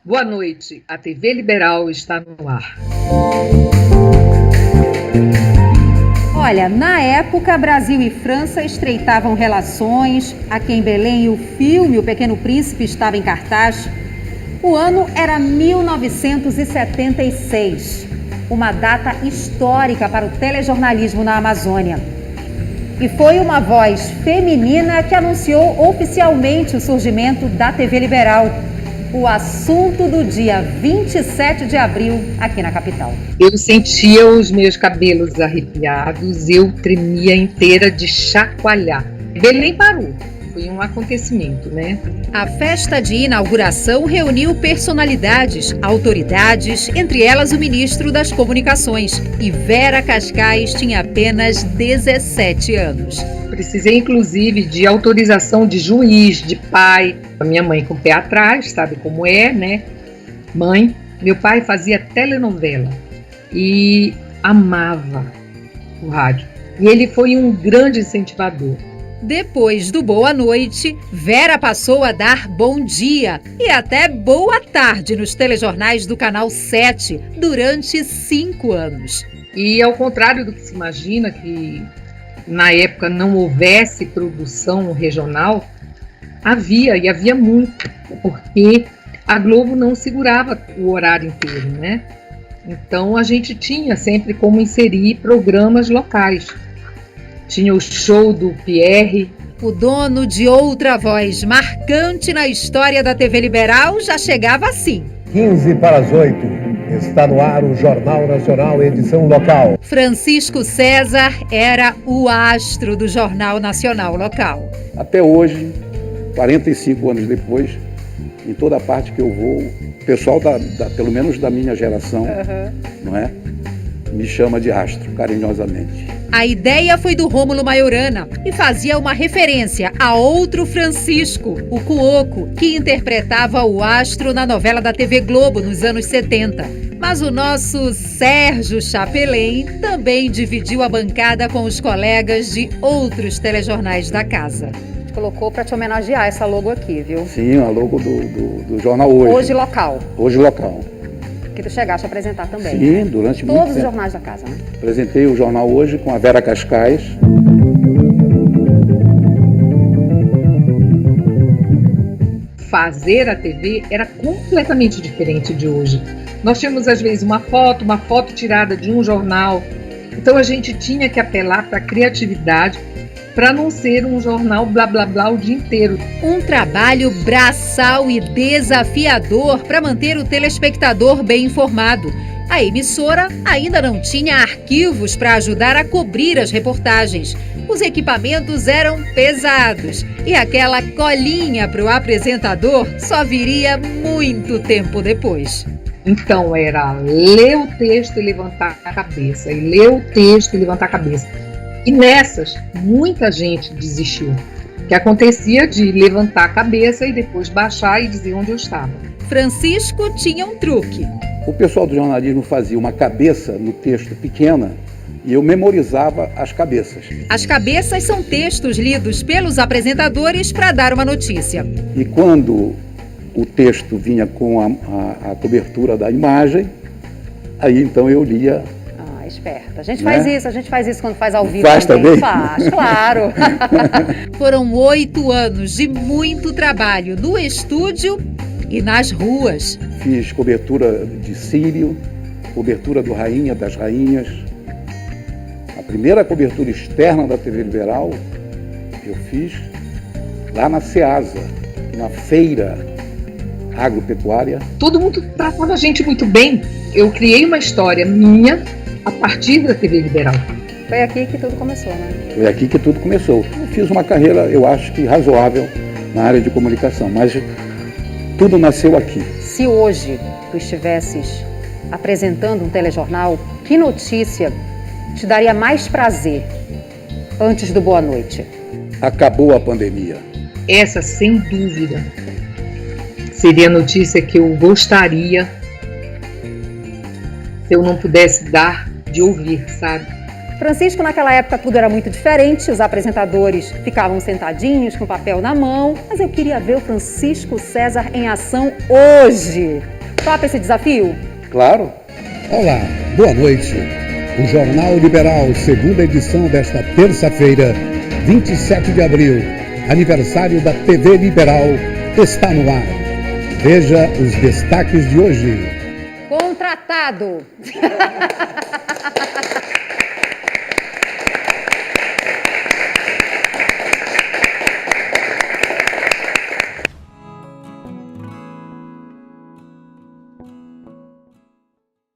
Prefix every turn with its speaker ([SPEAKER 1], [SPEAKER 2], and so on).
[SPEAKER 1] Boa noite, a TV Liberal está no ar.
[SPEAKER 2] Olha, na época, Brasil e França estreitavam relações. Aqui em Belém, o filme O Pequeno Príncipe estava em cartaz. O ano era 1976, uma data histórica para o telejornalismo na Amazônia. E foi uma voz feminina que anunciou oficialmente o surgimento da TV Liberal. O assunto do dia 27 de abril, aqui na capital.
[SPEAKER 1] Eu sentia os meus cabelos arrepiados, eu tremia inteira de chacoalhar. Belém parou, foi um acontecimento, né?
[SPEAKER 2] A festa de inauguração reuniu personalidades, autoridades, entre elas o ministro das Comunicações. E Vera Cascais tinha apenas 17 anos.
[SPEAKER 1] Precisei, inclusive, de autorização de juiz, de pai. A minha mãe com o pé atrás, sabe como é, né? Mãe, meu pai fazia telenovela e amava o rádio. E ele foi um grande incentivador.
[SPEAKER 2] Depois do Boa Noite, Vera passou a dar bom dia e até boa tarde nos telejornais do Canal 7 durante 5 anos.
[SPEAKER 1] E ao contrário do que se imagina, que na época não houvesse produção regional, havia muito, porque a Globo não segurava o horário inteiro, né? Então a gente tinha sempre como inserir programas locais. Tinha o show do Pierre.
[SPEAKER 2] O dono de outra voz marcante na história da TV Liberal já chegava assim.
[SPEAKER 3] 15 para as 8. Está no ar o Jornal Nacional, edição local.
[SPEAKER 2] Francisco César era o astro do Jornal Nacional local.
[SPEAKER 4] Até hoje, 45 anos depois, em toda parte que eu vou, o pessoal pelo menos da minha geração, não é? Me chama de astro, carinhosamente.
[SPEAKER 2] A ideia foi do Rômulo Maiorana e fazia uma referência a outro Francisco, o Cuoco, que interpretava o astro na novela da TV Globo nos anos 70. Mas o nosso Sérgio Chapelin também dividiu a bancada com os colegas de outros telejornais da casa. Colocou para te homenagear essa logo aqui, viu?
[SPEAKER 4] Sim, a logo do jornal Hoje.
[SPEAKER 2] Hoje local.
[SPEAKER 4] Hoje local.
[SPEAKER 2] Que tu chegaste a apresentar também.
[SPEAKER 4] Sim,
[SPEAKER 2] né?
[SPEAKER 4] durante muito tempo.
[SPEAKER 2] Todos os jornais da casa, né?
[SPEAKER 4] Apresentei o jornal Hoje com a Vera Cascais.
[SPEAKER 1] Fazer a TV era completamente diferente de hoje. Nós tínhamos, às vezes, uma foto tirada de um jornal. Então a gente tinha que apelar para a criatividade para não ser um jornal blá blá blá o dia inteiro.
[SPEAKER 2] Um trabalho braçal e desafiador para manter o telespectador bem informado. A emissora ainda não tinha arquivos para ajudar a cobrir as reportagens. Os equipamentos eram pesados e aquela colinha para o apresentador só viria muito tempo depois.
[SPEAKER 1] Então era ler o texto e levantar a cabeça, e ler o texto e levantar a cabeça. E nessas, muita gente desistiu, que acontecia de levantar a cabeça e depois baixar e dizer onde eu estava.
[SPEAKER 2] Francisco tinha um truque.
[SPEAKER 4] O pessoal do jornalismo fazia uma cabeça no texto pequena e eu memorizava as cabeças.
[SPEAKER 2] As cabeças são textos lidos pelos apresentadores para dar uma notícia.
[SPEAKER 4] E quando o texto vinha com a cobertura da imagem, aí então eu lia.
[SPEAKER 2] Esperta. A gente faz isso quando faz ao vivo.
[SPEAKER 4] Faz também?
[SPEAKER 2] Faz, claro. Foram 8 anos de muito trabalho no estúdio e nas ruas.
[SPEAKER 4] Fiz cobertura de Sírio, cobertura do Rainha das Rainhas. A primeira cobertura externa da TV Liberal eu fiz lá na Ceasa, na feira agropecuária.
[SPEAKER 1] Todo mundo tratava a gente muito bem. Eu criei uma história minha a partir da TV Liberal.
[SPEAKER 2] Foi aqui que tudo começou, né?
[SPEAKER 4] Foi aqui que tudo começou. Eu fiz uma carreira, eu acho que razoável, na área de comunicação, mas tudo nasceu aqui.
[SPEAKER 2] Se hoje tu estivesses apresentando um telejornal, que notícia te daria mais prazer antes do Boa Noite?
[SPEAKER 4] Acabou a pandemia.
[SPEAKER 1] Essa, sem dúvida, seria a notícia que eu gostaria, se eu não pudesse dar, de ouvir, sabe?
[SPEAKER 5] Francisco, naquela época, tudo era muito diferente, os apresentadores ficavam sentadinhos com papel na mão, mas eu queria ver o Francisco César em ação hoje. Topa esse desafio?
[SPEAKER 4] Claro.
[SPEAKER 6] Olá, boa noite. O Jornal Liberal, segunda edição desta terça-feira, 27 de abril, aniversário da TV Liberal, está no ar. Veja os destaques de hoje.
[SPEAKER 5] Contratado!